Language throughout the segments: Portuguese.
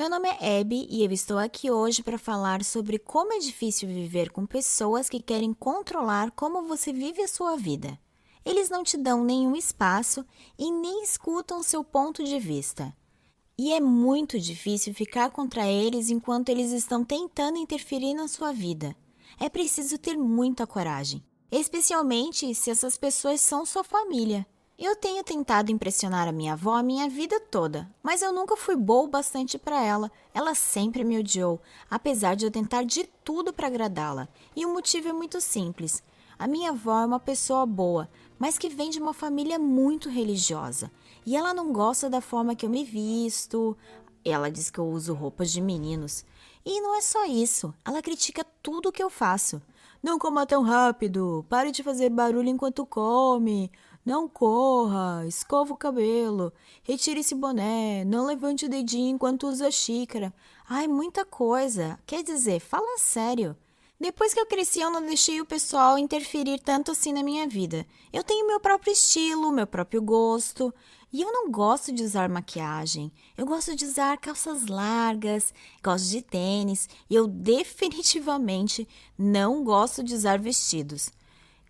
Meu nome é Abby e eu estou aqui hoje para falar sobre como é difícil viver com pessoas que querem controlar como você vive a sua vida. Eles não te dão nenhum espaço e nem escutam seu ponto de vista. E é muito difícil ficar contra eles enquanto eles estão tentando interferir na sua vida. É preciso ter muita coragem, especialmente se essas pessoas são sua família. Eu tenho tentado impressionar a minha avó a minha vida toda, mas eu nunca fui boa o bastante para ela. Ela sempre me odiou, apesar de eu tentar de tudo para agradá-la. E o motivo é muito simples. A minha avó é uma pessoa boa, mas que vem de uma família muito religiosa. E ela não gosta da forma que eu me visto. Ela diz que eu uso roupas de meninos. E não é só isso, ela critica tudo o que eu faço. Não coma tão rápido, pare de fazer barulho enquanto come, não corra, escova o cabelo, retire esse boné, não levante o dedinho enquanto usa a xícara. Ai, muita coisa. Quer dizer, fala sério. Depois que eu cresci, eu não deixei o pessoal interferir tanto assim na minha vida. Eu tenho meu próprio estilo, meu próprio gosto. E eu não gosto de usar maquiagem. Eu gosto de usar calças largas, gosto de tênis. E eu definitivamente não gosto de usar vestidos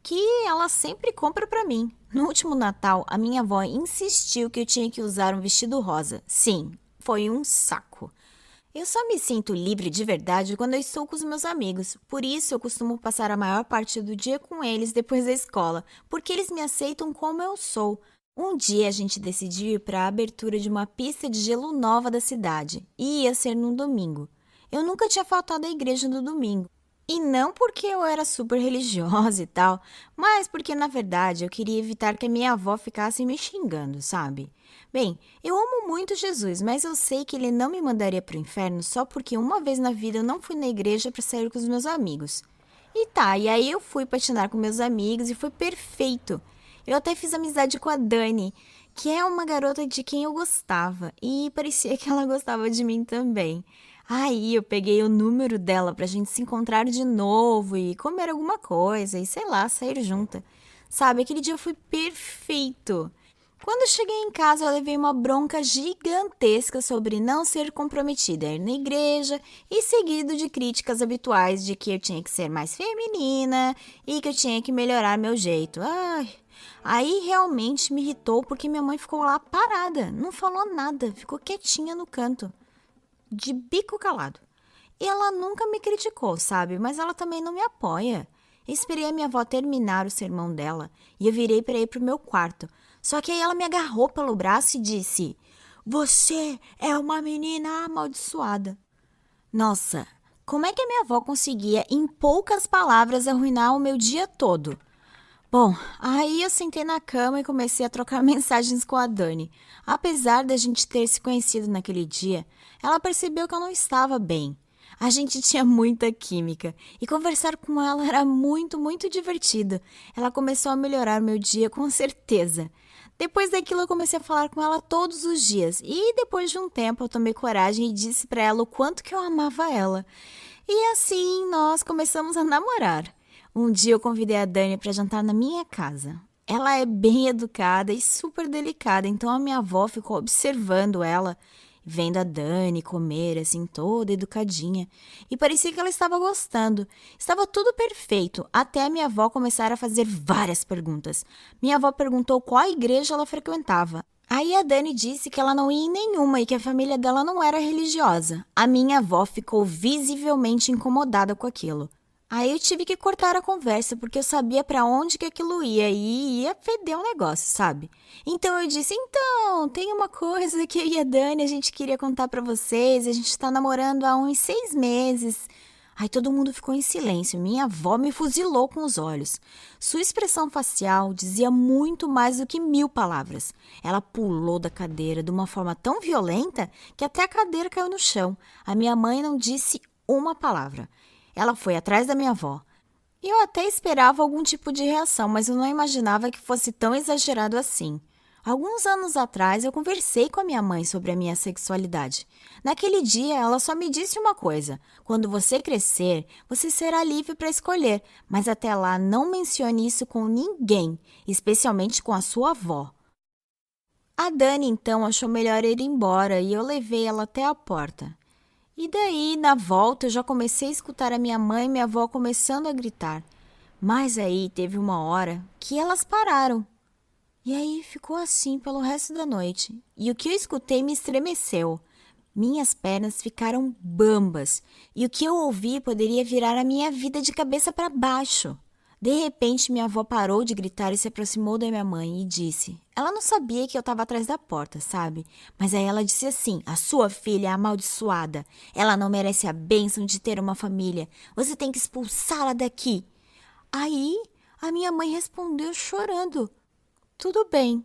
que ela sempre compra para mim. No último Natal, a minha avó insistiu que eu tinha que usar um vestido rosa. Sim, foi um saco. Eu só me sinto livre de verdade quando eu estou com os meus amigos. Por isso, eu costumo passar a maior parte do dia com eles depois da escola, porque eles me aceitam como eu sou. Um dia a gente decidiu ir para a abertura de uma pista de gelo nova da cidade, e ia ser num domingo. Eu nunca tinha faltado à igreja no domingo. E não porque eu era super religiosa e tal, mas porque na verdade eu queria evitar que a minha avó ficasse me xingando, sabe? Bem, eu amo muito Jesus, mas eu sei que ele não me mandaria para o inferno só porque uma vez na vida eu não fui na igreja para sair com os meus amigos. E aí eu fui patinar com meus amigos e foi perfeito. Eu até fiz amizade com a Dani, que é uma garota de quem eu gostava, e parecia que ela gostava de mim também. Aí eu peguei o número dela pra gente se encontrar de novo e comer alguma coisa e sei lá, sair junta. Sabe, aquele dia foi perfeito. Quando eu cheguei em casa, eu levei uma bronca gigantesca sobre não ser comprometida a ir na igreja e seguido de críticas habituais de que eu tinha que ser mais feminina e que eu tinha que melhorar meu jeito. Ai, aí realmente me irritou porque minha mãe ficou lá parada, não falou nada, ficou quietinha no canto de bico calado. E ela nunca me criticou, sabe? Mas ela também não me apoia. Esperei a minha avó terminar o sermão dela e eu virei para ir pro meu quarto. Só que aí ela me agarrou pelo braço e disse: "Você é uma menina amaldiçoada." Nossa, como é que a minha avó conseguia, em poucas palavras, arruinar o meu dia todo? Bom, aí eu sentei na cama e comecei a trocar mensagens com a Dani. Apesar da gente ter se conhecido naquele dia, ela percebeu que eu não estava bem. A gente tinha muita química e conversar com ela era muito, muito divertido. Ela começou a melhorar meu dia com certeza. Depois daquilo eu comecei a falar com ela todos os dias e depois de um tempo eu tomei coragem e disse para ela o quanto que eu amava ela. E assim nós começamos a namorar. Um dia eu convidei a Dani para jantar na minha casa. Ela é bem educada e super delicada, então a minha avó ficou observando ela, vendo a Dani comer assim toda educadinha, e parecia que ela estava gostando. Estava tudo perfeito, até a minha avó começar a fazer várias perguntas. Minha avó perguntou qual igreja ela frequentava. Aí a Dani disse que ela não ia em nenhuma e que a família dela não era religiosa. A minha avó ficou visivelmente incomodada com aquilo. Aí eu tive que cortar a conversa, porque eu sabia pra onde que aquilo ia e ia feder o negócio, sabe? Então eu disse, então, tem uma coisa que eu e a Dani, a gente queria contar pra vocês, a gente tá namorando há uns 6 meses. Aí todo mundo ficou em silêncio, minha avó me fuzilou com os olhos. Sua expressão facial dizia muito mais do que 1000 palavras. Ela pulou da cadeira de uma forma tão violenta que até a cadeira caiu no chão. A minha mãe não disse uma palavra. Ela foi atrás da minha avó. Eu até esperava algum tipo de reação, mas eu não imaginava que fosse tão exagerado assim. Alguns anos atrás, eu conversei com a minha mãe sobre a minha sexualidade. Naquele dia, ela só me disse uma coisa: quando você crescer, você será livre para escolher, mas até lá não mencione isso com ninguém, especialmente com a sua avó. A Dani, então, achou melhor ir embora e eu levei ela até a porta. E daí, na volta, eu já comecei a escutar a minha mãe e minha avó começando a gritar. Mas aí teve uma hora que elas pararam. E aí ficou assim pelo resto da noite. E o que eu escutei me estremeceu. Minhas pernas ficaram bambas. E o que eu ouvi poderia virar a minha vida de cabeça para baixo. De repente, minha avó parou de gritar e se aproximou da minha mãe e disse... Ela não sabia que eu estava atrás da porta, sabe? Mas aí ela disse assim, a sua filha é amaldiçoada. Ela não merece a bênção de ter uma família. Você tem que expulsá-la daqui. Aí, a minha mãe respondeu chorando. Tudo bem.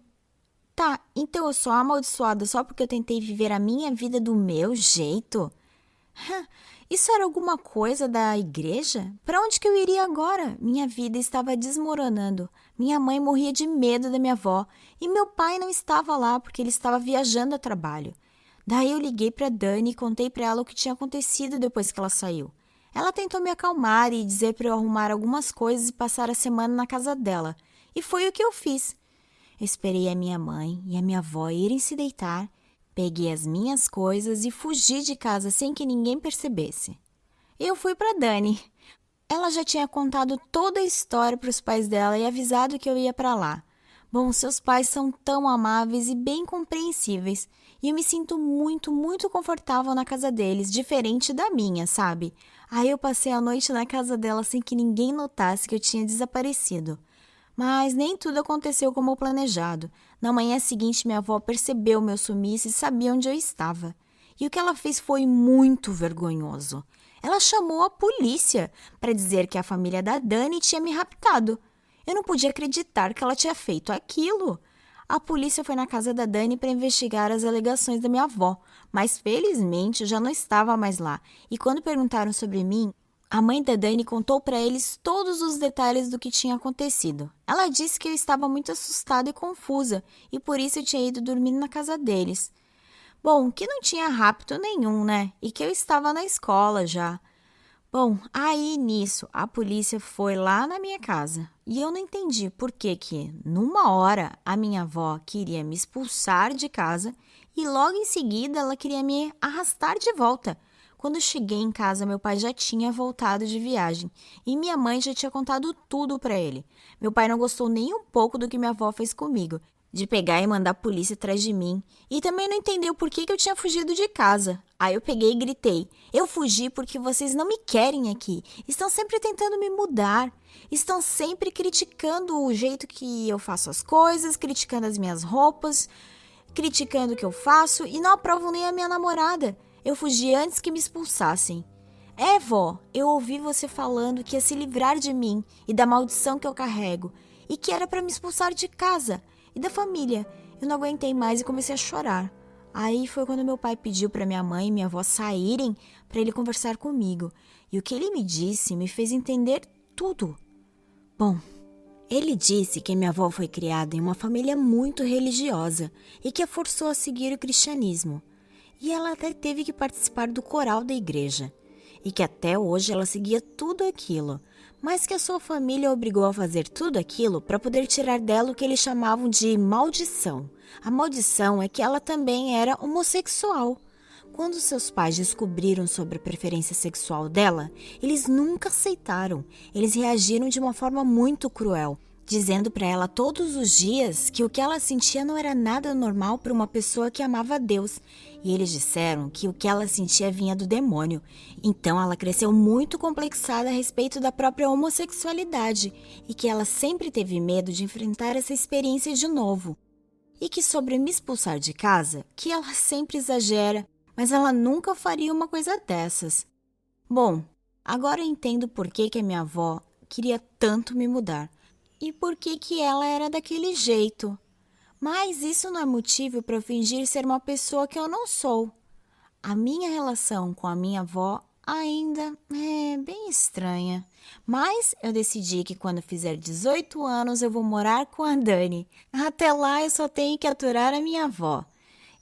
Tá, então eu sou amaldiçoada só porque eu tentei viver a minha vida do meu jeito? Isso era alguma coisa da igreja? Para onde que eu iria agora? Minha vida estava desmoronando. Minha mãe morria de medo da minha avó e meu pai não estava lá porque ele estava viajando a trabalho. Daí eu liguei para Dani e contei para ela o que tinha acontecido depois que ela saiu. Ela tentou me acalmar e dizer para eu arrumar algumas coisas e passar a semana na casa dela. E foi o que eu fiz. Eu esperei a minha mãe e a minha avó irem se deitar. Peguei as minhas coisas e fugi de casa sem que ninguém percebesse. Eu fui para Dani. Ela já tinha contado toda a história para os pais dela e avisado que eu ia para lá. Bom, seus pais são tão amáveis e bem compreensíveis. E eu me sinto muito, muito confortável na casa deles, diferente da minha, sabe? Aí eu passei a noite na casa dela sem que ninguém notasse que eu tinha desaparecido. Mas nem tudo aconteceu como planejado. Na manhã seguinte, minha avó percebeu meu sumiço e sabia onde eu estava. E o que ela fez foi muito vergonhoso. Ela chamou a polícia para dizer que a família da Dani tinha me raptado. Eu não podia acreditar que ela tinha feito aquilo. A polícia foi na casa da Dani para investigar as alegações da minha avó, mas felizmente eu já não estava mais lá. E quando perguntaram sobre mim, a mãe da Dani contou para eles todos os detalhes do que tinha acontecido. Ela disse que eu estava muito assustada e confusa e por isso eu tinha ido dormir na casa deles. Bom, que não tinha rapto nenhum, né? E que eu estava na escola já. Bom, aí nisso a polícia foi lá na minha casa e eu não entendi por que numa hora a minha avó queria me expulsar de casa e logo em seguida ela queria me arrastar de volta. Quando eu cheguei em casa, meu pai já tinha voltado de viagem e minha mãe já tinha contado tudo para ele. Meu pai não gostou nem um pouco do que minha avó fez comigo, de pegar e mandar a polícia atrás de mim, e também não entendeu por que eu tinha fugido de casa. Aí eu peguei e gritei, eu fugi porque vocês não me querem aqui, estão sempre tentando me mudar, estão sempre criticando o jeito que eu faço as coisas, criticando as minhas roupas, criticando o que eu faço e não aprovam nem a minha namorada. Eu fugi antes que me expulsassem. É, vó, eu ouvi você falando que ia se livrar de mim e da maldição que eu carrego e que era para me expulsar de casa e da família. Eu não aguentei mais e comecei a chorar. Aí foi quando meu pai pediu para minha mãe e minha avó saírem para ele conversar comigo. E o que ele me disse me fez entender tudo. Bom, ele disse que minha avó foi criada em uma família muito religiosa e que a forçou a seguir o cristianismo. E ela até teve que participar do coral da igreja. E que até hoje ela seguia tudo aquilo, mas que a sua família a obrigou a fazer tudo aquilo para poder tirar dela o que eles chamavam de maldição. A maldição é que ela também era homossexual. Quando seus pais descobriram sobre a preferência sexual dela, eles nunca aceitaram. Eles reagiram de uma forma muito cruel, dizendo para ela todos os dias que o que ela sentia não era nada normal para uma pessoa que amava a Deus. E eles disseram que o que ela sentia vinha do demônio. Então ela cresceu muito complexada a respeito da própria homossexualidade e que ela sempre teve medo de enfrentar essa experiência de novo. E que sobre me expulsar de casa, que ela sempre exagera, mas ela nunca faria uma coisa dessas. Bom, agora eu entendo por que a minha avó queria tanto me mudar. E por que ela era daquele jeito. Mas isso não é motivo para eu fingir ser uma pessoa que eu não sou. A minha relação com a minha avó ainda é bem estranha. Mas eu decidi que quando fizer 18 anos eu vou morar com a Dani. Até lá eu só tenho que aturar a minha avó.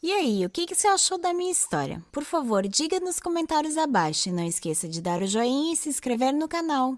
E aí, o que você achou da minha história? Por favor, diga nos comentários abaixo e não esqueça de dar o joinha e se inscrever no canal.